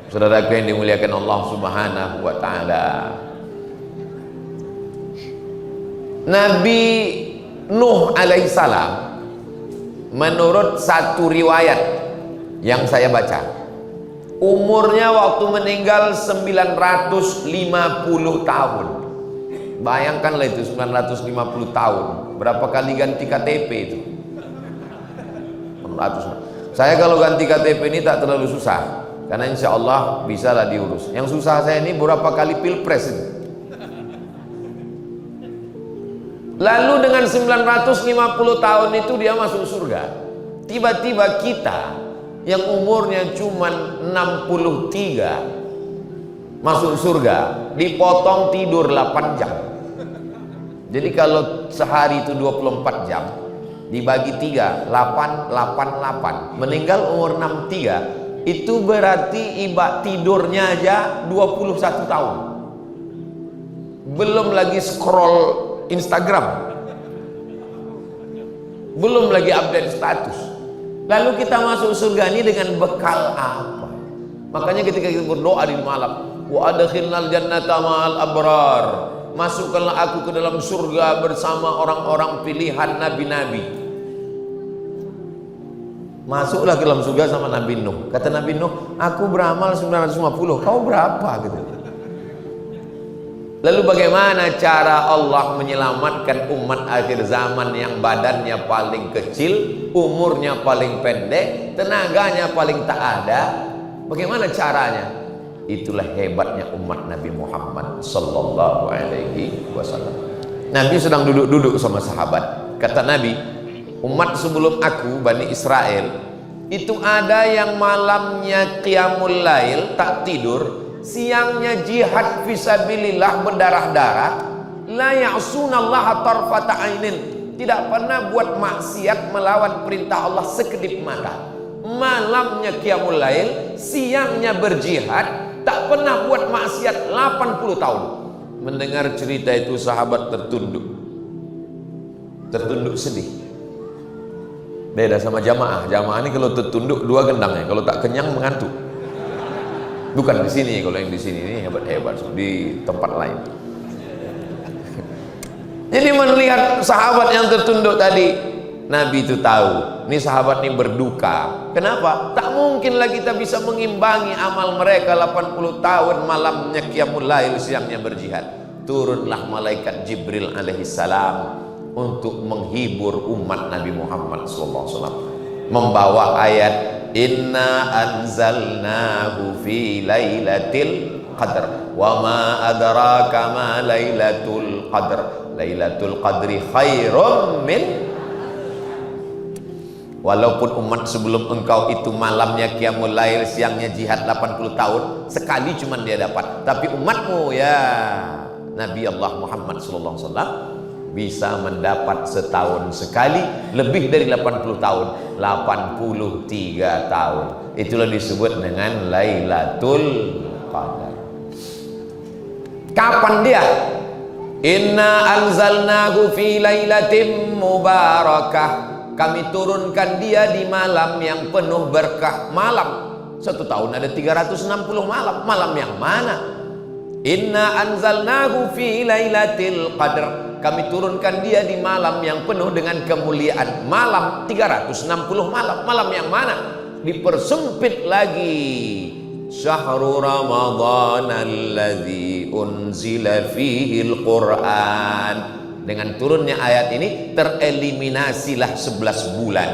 Saudaraku yang dimuliakan Allah Subhanahu wa taala. Nabi Nuh alaihissalam, menurut satu riwayat yang saya baca, umurnya waktu meninggal 950 tahun. Bayangkanlah itu 950 tahun. Berapa kali ganti KTP itu? 600. Saya kalau ganti KTP ini tak terlalu susah, karena insya Allah bisa lah diurus. Yang susah saya ini berapa kali pilpres ini. Lalu dengan 950 tahun itu dia masuk surga. Tiba-tiba kita yang umurnya cuma 63 masuk surga, dipotong tidur 8 jam. Jadi kalau sehari itu 24 jam dibagi 3, 8, 8, 8, meninggal umur 63, itu berarti ibarat tidurnya aja 21 tahun. Belum lagi scroll Instagram, belum lagi update status. Lalu kita masuk surga ini dengan bekal apa? Makanya ketika kita berdoa di malam, wa adkhilnal jannata ma'al abrar, masukkanlah aku ke dalam surga bersama orang-orang pilihan nabi-nabi. Masuklah ke dalam surga sama Nabi Nuh. Kata Nabi Nuh, aku beramal 950, kau berapa gitu. Lalu bagaimana cara Allah menyelamatkan umat akhir zaman yang badannya paling kecil, umurnya paling pendek, tenaganya paling tak ada? Bagaimana caranya? Itulah hebatnya umat Nabi Muhammad sallallahu alaihi wasallam. Nabi sedang duduk-duduk sama sahabat. Kata Nabi, umat sebelum aku, Bani Israel, itu ada yang malamnya qiyamul lail, tak tidur, siangnya jihad fisabilillah berdarah-darah, la ya'sunallaha tarfata ainin, tidak pernah buat maksiat melawan perintah Allah sekedip mata. Malamnya qiyamul lail, siangnya berjihad, tak pernah buat maksiat 80 tahun. Mendengar cerita itu sahabat tertunduk sedih. Beda sama jamaah. Jamaah ini kalau tertunduk 2 gendangnya, kalau tak kenyang mengantuk. Bukan di sini, kalau yang di sini ini hebat-hebat, di tempat lain. Jadi melihat sahabat yang tertunduk tadi, Nabi itu tahu, ini sahabat ini berduka. Kenapa? Tak mungkinlah kita bisa mengimbangi amal mereka 80 tahun malamnya qiyamul lail, siangnya berjihad. Turunlah malaikat Jibril alaihissalam untuk menghibur umat Nabi Muhammad SAW, membawa ayat inna anzalnahu fi lailatul qadr wa ma adraka ma lailatul qadr lailatul qadri khairum min. Walaupun umat sebelum engkau itu malamnya qiyamul lail, siangnya jihad 80 tahun, sekali cuman dia dapat. Tapi umatmu ya Nabi Allah Muhammad sallallahu alaihi wasallam bisa mendapat setahun sekali, lebih dari 80 tahun, 83 tahun. Itulah disebut dengan Lailatul Qadar. Kapan dia? Inna anzalnahu fi lailatin mubarakah. Kami turunkan dia di malam yang penuh berkah. Malam, 1 tahun ada 360 malam. Malam yang mana? Inna anzalnahu fi lailatul qadr. Kami turunkan dia di malam yang penuh dengan kemuliaan. Malam 360 malam. Malam yang mana? Dipersempit lagi. Syahrul Ramadan alladzi unzila fihi al-Qur'an. Dengan turunnya ayat ini tereliminasilah 11 bulan,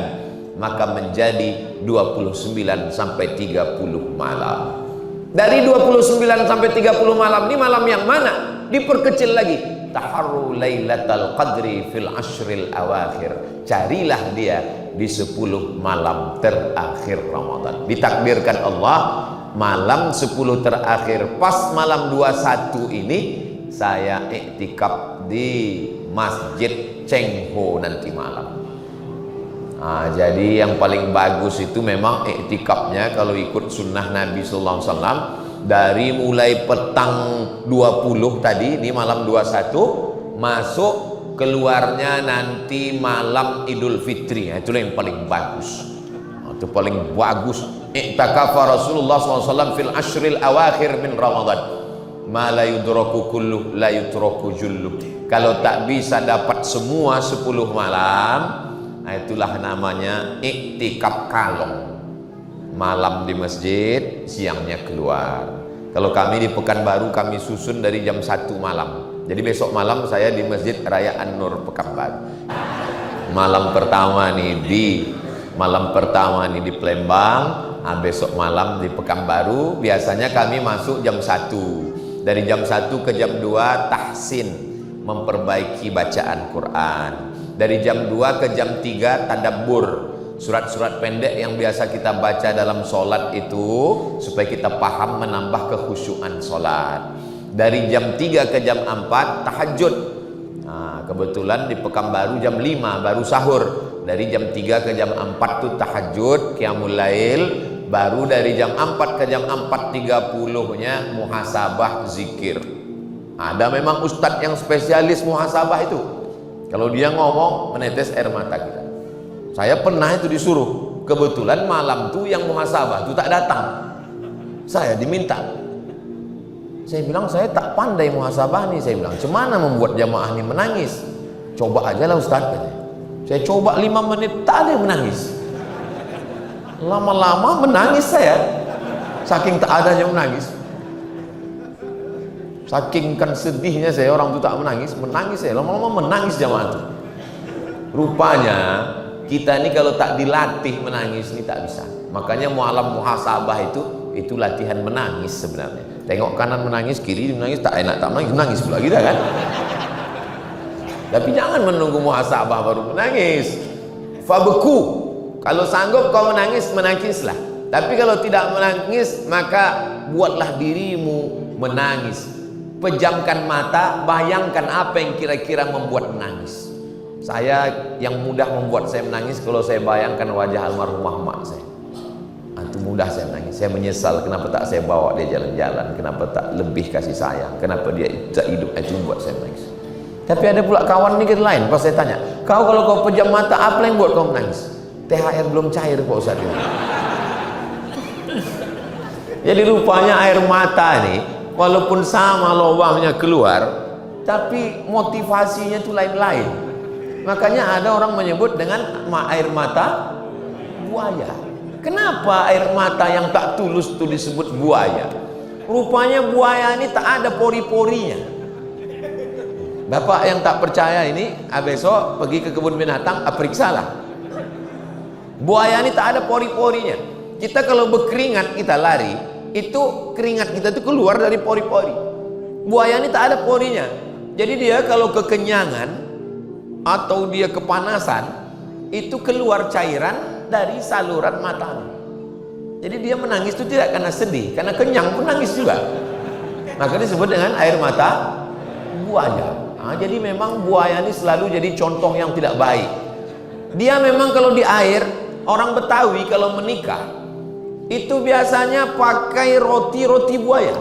maka menjadi 29 sampai 30 malam. Dari 29 sampai 30 malam ini malam yang mana? Diperkecil lagi. Taharru lailatul qadri fil ashril awakhir. Carilah dia di 10 malam terakhir Ramadan. Ditakdirkan Allah malam 10 terakhir, pas malam 21 ini saya iktikaf di Masjid Cheng Ho nanti malam. Jadi yang paling bagus itu memang iktikafnya kalau ikut sunnah Nabi Sallallahu Alaihi Wasallam, dari mulai petang 20 tadi, ini malam 21, masuk keluarnya nanti malam Idul Fitri. Itulah yang paling bagus. Itu paling bagus. I'takafa Rasulullah SAW fil ashril awakhir min Ramadan. Ma la yudraku kullu la yutraku jullu. Kalau tak bisa dapat semua 10 malam, itulah namanya iktikaf kalong. Malam di masjid, siangnya keluar. Kalau kami di Pekanbaru, kami susun dari jam 1 malam. Jadi besok malam saya di Masjid Raya An-Nur Pekanbaru. Malam pertama nih di Palembang, besok malam di Pekanbaru. Biasanya kami masuk jam 1. Dari jam 1 ke jam 2 tahsin, memperbaiki bacaan Quran. Dari jam 2 ke jam 3 tadabbur, surat-surat pendek yang biasa kita baca dalam sholat itu, supaya kita paham, menambah kekhusyuan sholat. Dari jam 3 ke jam 4 tahajud. Kebetulan di Pekanbaru jam 5 baru sahur. Dari jam 3 ke jam 4 tuh tahajud, qiyamul lail. Baru dari jam 4 ke jam 4.30 nya muhasabah zikir. Ada memang ustadz yang spesialis muhasabah itu. Kalau dia ngomong, menetes air mata kita. Saya pernah itu disuruh. Kebetulan malam tuh yang muhasabah itu tak datang. Saya diminta. Saya bilang, saya tak pandai muhasabah nih. Saya bilang, cemana membuat jamaah ini menangis? Coba aja lah Ustaz. Saya coba 5 menit, tak ada yang menangis. Lama-lama menangis saya. Saking tak ada yang menangis. Saking kan sedihnya saya, orang itu tak menangis saya. Lama-lama menangis jamaah itu. Rupanya kita ini kalau tak dilatih menangis ini tak bisa. Makanya mualam muhasabah itu latihan menangis sebenarnya. Tengok kanan menangis, kiri menangis, tak enak tak menangis pula kita kan. Tapi jangan menunggu muhasabah baru menangis. Fabku, kalau sanggup kau menangis, menangislah. Tapi kalau tidak menangis, maka buatlah dirimu menangis. Pejamkan mata, bayangkan apa yang kira-kira membuat menangis. Saya yang mudah membuat saya menangis kalau saya bayangkan wajah almarhumah mak saya. Itu mudah saya menangis. Saya menyesal kenapa tak saya bawa dia jalan-jalan, kenapa tak lebih kasih sayang, kenapa dia tak hidup. Itu membuat saya menangis. Tapi ada pula kawan mikir lain. Pas saya tanya, kau kalau kau pejam mata, apa yang buat kau menangis? THR belum cair Pak Ustaz ini. Jadi rupanya air mata nih, walaupun sama lubangnya keluar, tapi motivasinya itu lain-lain. Makanya ada orang menyebut dengan air mata buaya. Kenapa air mata yang tak tulus itu disebut buaya? Rupanya buaya ini tak ada pori-porinya. Bapak yang tak percaya ini, besok pergi ke kebun binatang, periksalah. Buaya ini tak ada pori-porinya. Kita kalau berkeringat, kita lari, itu keringat kita itu keluar dari pori-pori. Buaya ini tak ada porinya. Jadi dia kalau kekenyangan atau dia kepanasan, itu keluar cairan dari saluran matanya. Jadi dia menangis itu tidak karena sedih, karena kenyang pun nangis juga. Maka disebut dengan air mata buaya. Jadi memang buaya ini selalu jadi contoh yang tidak baik. Dia memang kalau di air, orang Betawi kalau menikah itu biasanya pakai roti buaya.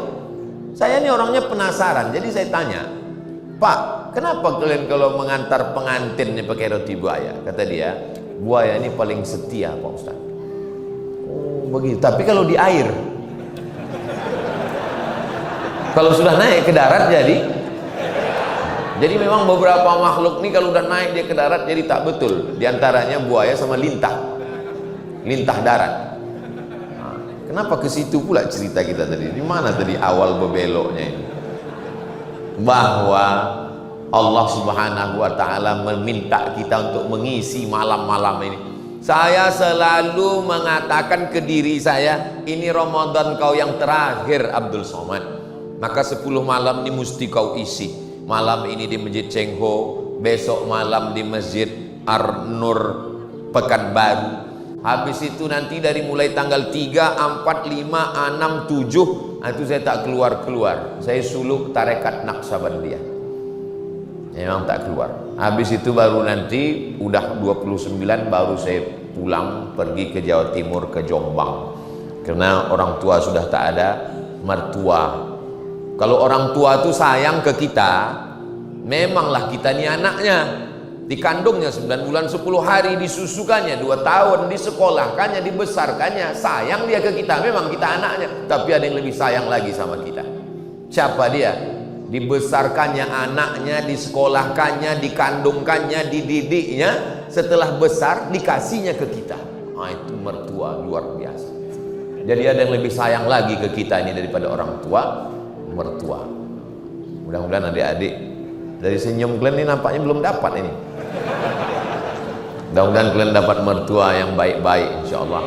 Saya ini orangnya penasaran, jadi saya tanya, Pak, kenapa kalian kalau mengantar pengantin ini pakai roti buaya? Kata dia, buaya ini paling setia Pak Ustaz. Oh begitu. Tapi kalau di air, kalau sudah naik ke darat jadi memang beberapa makhluk ini kalau udah naik dia ke darat jadi tak betul. Di antaranya buaya sama lintah darat. Kenapa ke situ pula cerita kita tadi? Di mana tadi awal berbeloknya ini? Bahwa Allah Subhanahu wa taala meminta kita untuk mengisi malam-malam ini. Saya selalu mengatakan ke diri saya, ini Ramadan kau yang terakhir Abdul Somad. Maka 10 malam ini mesti kau isi. Malam ini di Masjid Cheng Ho, besok malam di Masjid Ar-Nur Pekanbaru. Habis itu nanti dari mulai tanggal 3, 4, 5, 6, 7 itu saya tak keluar. Saya suluk tarekat Naqsabandiyah. Memang tak keluar. Habis itu baru nanti udah 29 baru saya pulang pergi ke Jawa Timur, ke Jombang. Karena orang tua sudah tak ada, mertua. Kalau orang tua itu sayang ke kita, memanglah kita ini anaknya. dikandungnya 9 bulan 10 hari, disusukannya 2 tahun, disekolahkannya, dibesarkannya. Sayang dia ke kita, memang kita anaknya, tapi ada yang lebih sayang lagi sama kita. Siapa dia? Dibesarkannya anaknya, disekolahkannya, dikandungkannya, dididiknya, setelah besar dikasihnya ke kita. Itu mertua luar biasa. Jadi ada yang lebih sayang lagi ke kita ini daripada orang tua, mertua. Mudah-mudahan adik-adik, dari senyum kalian ini nampaknya belum dapat ini. Mudah-mudahan kalian dapat mertua yang baik-baik, insya Allah.